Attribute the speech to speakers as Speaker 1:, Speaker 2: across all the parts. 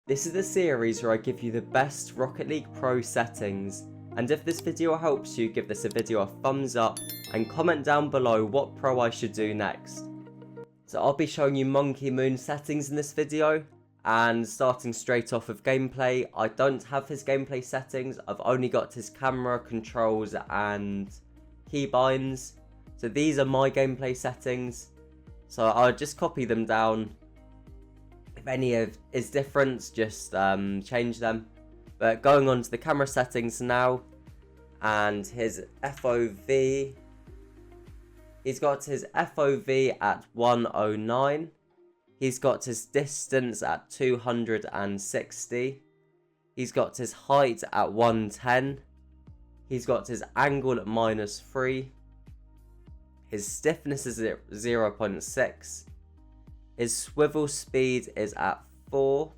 Speaker 1: This is the series where I give you the best Rocket League Pro settings, and if this video helps you, give this video a thumbs up and comment down below what pro I should do next. So I'll be showing you Monkey Moon settings in this video, and starting straight off with gameplay. I don't have his gameplay settings, I've only got his camera, controls and keybinds. So these are my gameplay settings, so I'll just copy them down. If any is different, just change them. But going on to the camera settings now, and his FOV, he's got his FOV at 109, he's got his distance at 260, he's got his height at 110, he's got his angle at -3, his stiffness is at 0.6, his swivel speed is at 4,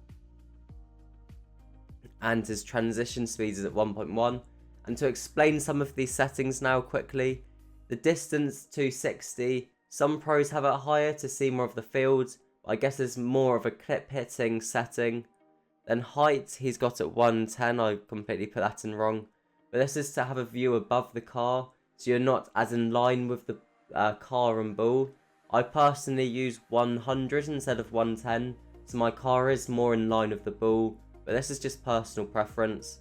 Speaker 1: and his transition speed is at 1.1. And to explain some of these settings now quickly, the distance 260, some pros have it higher to see more of the field, but I guess it's more of a clip hitting setting. Then height, he's got at 110, I completely put that in wrong, but this is to have a view above the car, so you're not as in line with the car and ball. I personally use 100 instead of 110, so my car is more in line with the ball, but this is just personal preference.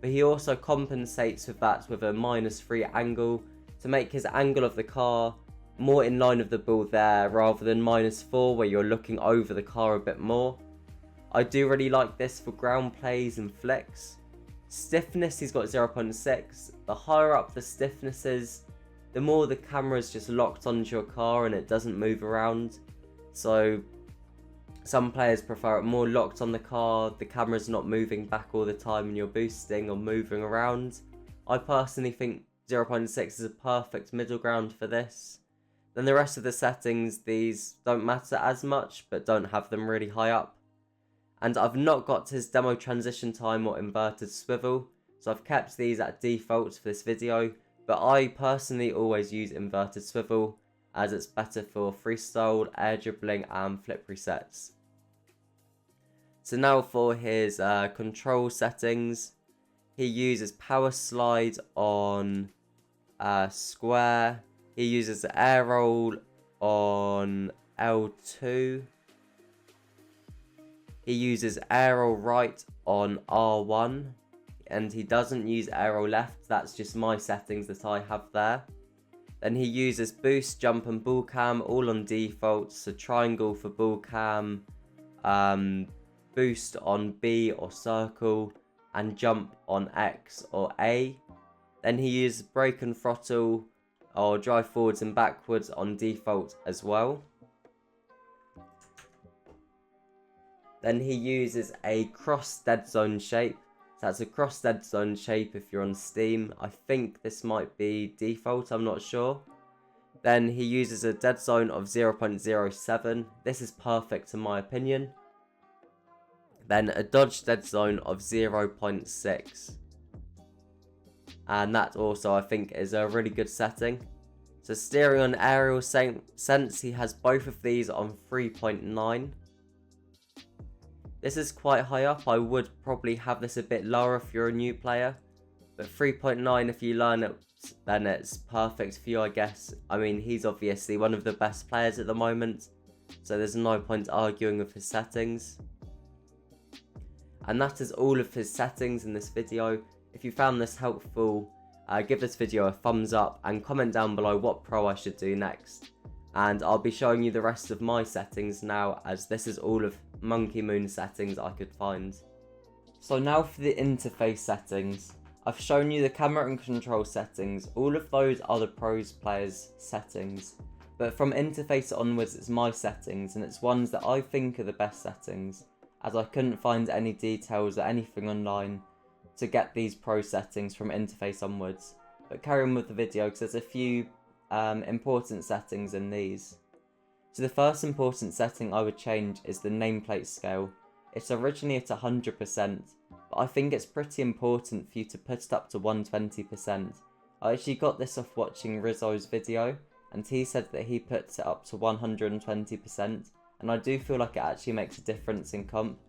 Speaker 1: But he also compensates with that with a -3 angle to make his angle of the car more in line with the ball there, rather than -4 where you're looking over the car a bit more. I do really like this for ground plays and flicks. Stiffness, he's got 0.6. The higher up the stiffness is, the more the camera is just locked onto your car and it doesn't move around. So some players prefer it more locked on the car, the camera's not moving back all the time and you're boosting or moving around. I personally think 0.6 is a perfect middle ground for this. Then the rest of the settings, these don't matter as much, but don't have them really high up. And I've not got his demo transition time or inverted swivel, so I've kept these at default for this video. But I personally always use inverted swivel, as it's better for freestyle, air dribbling and flip resets. So now for his control settings, he uses power slide on square, he uses air roll on L2, he uses air roll right on R1, and he doesn't use arrow left, that's just my settings that I have there. Then he uses boost, jump and ball cam all on default, so triangle for ball cam, boost on B or circle, and jump on X or A. Then he uses brake and throttle or drive forwards and backwards on default as well. Then he uses a cross dead zone shape. So that's a cross dead zone shape if you're on Steam. I think this might be default, I'm not sure. Then he uses a dead zone of 0.07. This is perfect in my opinion. Then a dodge dead zone of 0.6. And that also I think is a really good setting. So steering on aerial sense, he has both of these on 3.9. This is quite high up, I would probably have this a bit lower if you're a new player. But 3.9, if you learn it, then it's perfect for you, I guess. I mean, he's obviously one of the best players at the moment, so there's no point arguing with his settings. And that is all of his settings in this video. If you found this helpful, give this video a thumbs up and comment down below what pro I should do next. And I'll be showing you the rest of my settings now, as this is all of Monkey Moon settings I could find. So now for the interface settings. I've shown you the camera and control settings, all of those are the pros players settings. But from interface onwards it's my settings, and it's ones that I think are the best settings, as I couldn't find any details or anything online to get these pro settings from interface onwards. But carry on with the video because there's a few important settings in these. So the first important setting I would change is the nameplate scale. It's originally at 100%, but I think it's pretty important for you to put it up to 120%. I actually got this off watching Rizzo's video, and he said that he puts it up to 120%, and I do feel like it actually makes a difference in comp.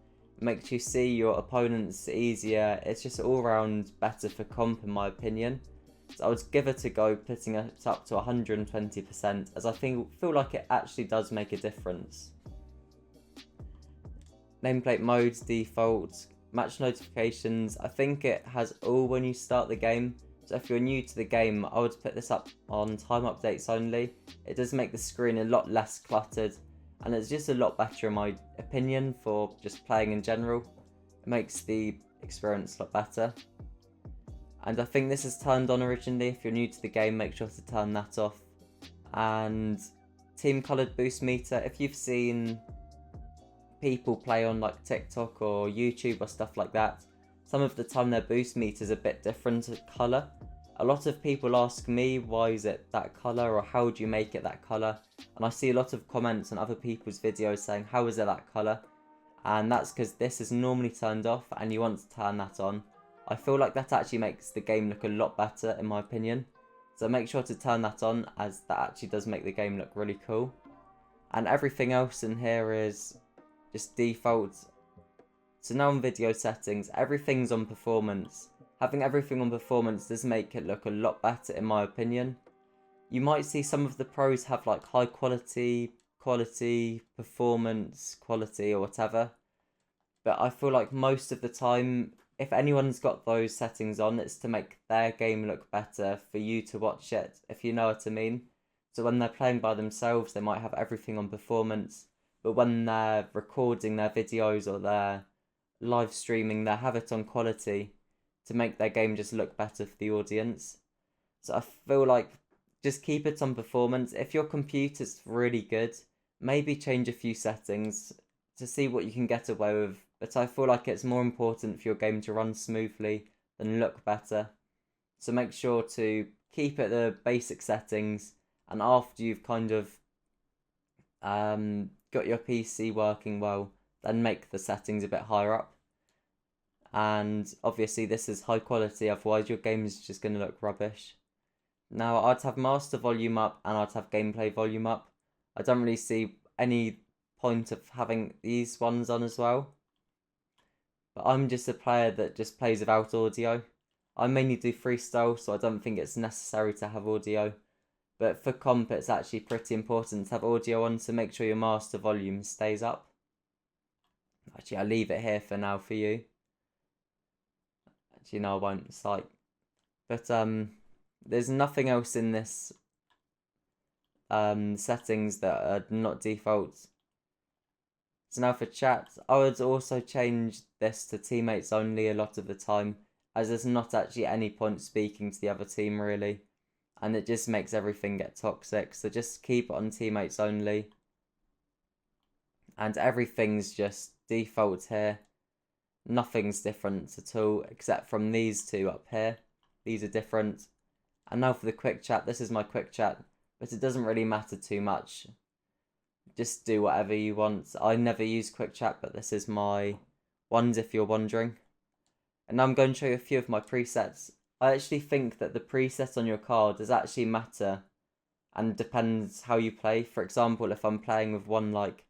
Speaker 1: It makes you see your opponents easier. It's just all round better for comp in my opinion. So I would give it a go, putting it up to 120%, as I feel like it actually does make a difference. Nameplate modes, default, match notifications. I think it has all when you start the game. So if you're new to the game, I would put this up on time updates only. It does make the screen a lot less cluttered, and it's just a lot better in my opinion for just playing in general. It makes the experience a lot better. And I think this is turned on originally. If you're new to the game, make sure to turn that off. And team coloured boost meter. If you've seen people play on like TikTok or YouTube or stuff like that, some of the time their boost meter is a bit different colour. A lot of people ask me, why is it that colour, or how do you make it that colour? And I see a lot of comments on other people's videos saying, how is it that colour? And that's because this is normally turned off and you want to turn that on. I feel like that actually makes the game look a lot better in my opinion. So make sure to turn that on, as that actually does make the game look really cool. And everything else in here is just default. So now on video settings, everything's on performance. Having everything on performance does make it look a lot better in my opinion. You might see some of the pros have like high quality, performance, quality or whatever. But I feel like most of the time, if anyone's got those settings on, it's to make their game look better for you to watch it, if you know what I mean. So when they're playing by themselves, they might have everything on performance, but when they're recording their videos or they're live streaming, they have it on quality to make their game just look better for the audience. So I feel like just keep it on performance. If your computer's really good, maybe change a few settings to see what you can get away with. But I feel like it's more important for your game to run smoothly than look better. So make sure to keep it the basic settings, and after you've kind of got your PC working well, then make the settings a bit higher up. And obviously this is high quality, otherwise your game is just going to look rubbish. Now I'd have master volume up and I'd have gameplay volume up. I don't really see any point of having these ones on as well. But I'm just a player that just plays without audio. I mainly do freestyle, so I don't think it's necessary to have audio. But for comp, it's actually pretty important to have audio on, so make sure your master volume stays up. Actually, I'll leave it here for now for you. Actually, no, I won't. It's like... But there's nothing else in this settings that are not default. So now for chat, I would also change this to teammates only a lot of the time, as there's not actually any point speaking to the other team really, and it just makes everything get toxic. So just keep it on teammates only, and everything's just default here. Nothing's different at all except from these two up here. These are different. And now for the quick chat, this is my quick chat, but it doesn't really matter too much. Just do whatever you want. I never use quick chat, but this is my ones if you're wondering. And now I'm going to show you a few of my presets. I actually think that the preset on your card does actually matter and depends how you play. For example, if I'm playing with one like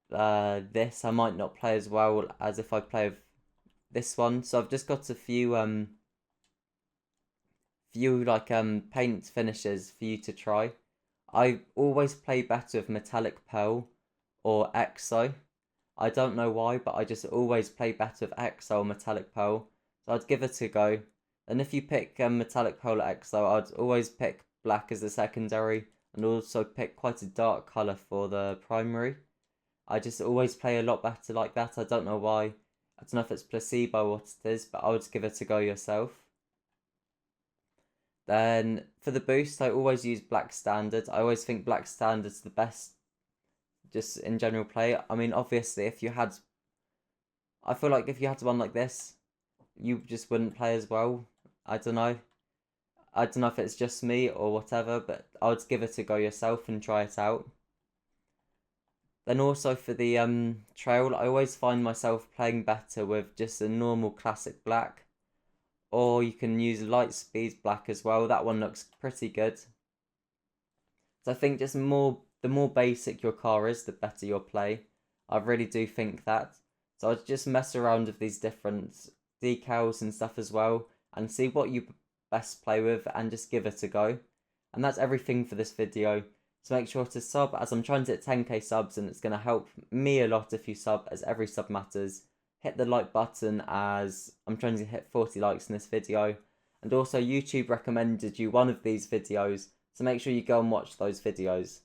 Speaker 1: this, I might not play as well as if I play with this one. So I've just got a few paint finishes for you to try. I always play better with Metallic Pearl or EXO. I don't know why, but I just always play better with EXO or Metallic Pearl. So I'd give it a go. And if you pick Metallic Pearl or EXO, I'd always pick black as the secondary, and also pick quite a dark colour for the primary. I just always play a lot better like that. I don't know why. I don't know if it's placebo or what it is, but I would give it a go yourself. Then for the boost, I always use black standard. I always think black standard's the best just in general play. I mean, obviously, I feel like if you had one like this, you just wouldn't play as well. I don't know. I don't know if it's just me or whatever, but I would give it a go yourself and try it out. Then also for the trail, I always find myself playing better with just a normal classic black. Or you can use light speed black as well. That one looks pretty good. So I think just the more basic your car is, the better your play. I really do think that. So I'd just mess around with these different decals and stuff as well, and see what you best play with, and just give it a go. And that's everything for this video. So make sure to sub, as I'm trying to hit 10k subs, and it's going to help me a lot if you sub, as every sub matters. Hit the like button, as I'm trying to hit 40 likes in this video. And also YouTube recommended you one of these videos, so make sure you go and watch those videos.